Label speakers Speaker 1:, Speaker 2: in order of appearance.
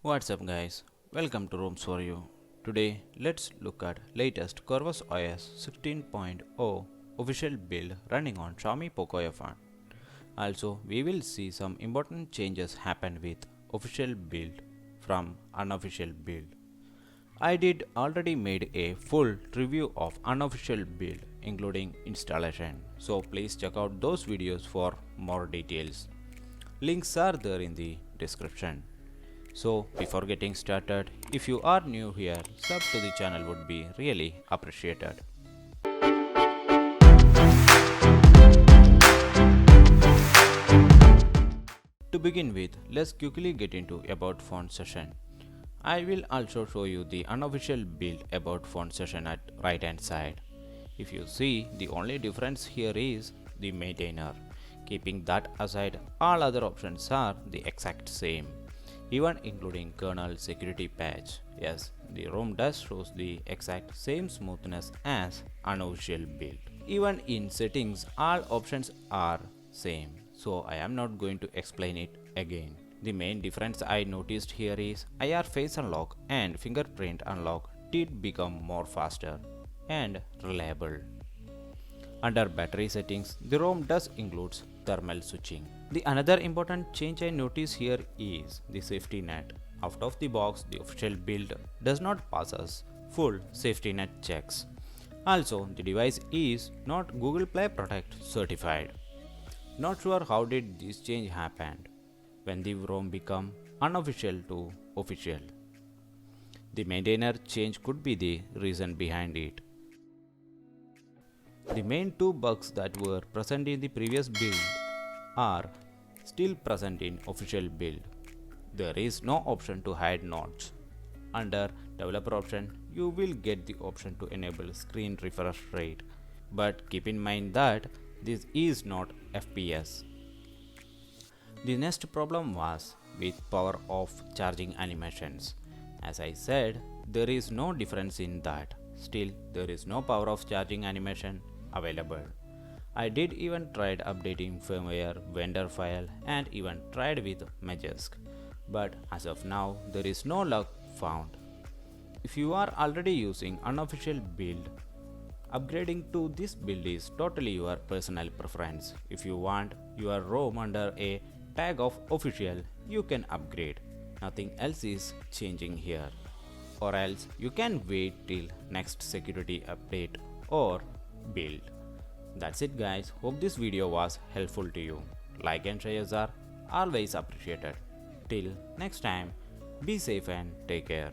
Speaker 1: What's up guys, welcome to Rooms for You. Today let's look at latest CorvusOS 16.0 official build running on Xiaomi POCO F1. Also we will see some important changes happen with official build from unofficial build. I did already made a full review of unofficial build including installation, so please check out those videos for more details. Links are there in the description. So before getting started, if you are new here, sub to the channel would be really appreciated. To begin with, let's quickly get into about phone session. I will also show you the unofficial build about phone session at right hand side. If you see, the only difference here is the maintainer. Keeping that aside, all other options are the exact same, even including kernel security patch. Yes, the ROM does shows the exact same smoothness as unofficial build. Even in settings, all options are same, so I am not going to explain it again. The main difference I noticed here is IR face unlock and fingerprint unlock did become more faster and reliable. Under battery settings, the ROM does includes thermal switching. The another important change I notice here is the safety net. Out of the box, the official build does not pass us full safety net checks. Also, the device is not Google Play Protect certified. Not sure how did this change happen when the ROM become unofficial to official. The maintainer change could be the reason behind it. The main two bugs that were present in the previous build are still present in official build. There is no option to hide nodes. Under developer option, you will get the option to enable screen refresh rate, but keep in mind that this is not FPS. The next problem was with power off charging animations. As I said, there is no difference in that. Still, there is no power off charging animation available. I did even tried updating firmware vendor file and even tried with Majestic, but as of now there is no luck found. If you are already using unofficial build, upgrading to this build is totally your personal preference. If you want your ROM under a tag of official, you can upgrade. Nothing else is changing here. Or else you can wait till next security update or build. That's it guys, hope this video was helpful to you. Like and shares are always appreciated. Till next time, be safe and take care.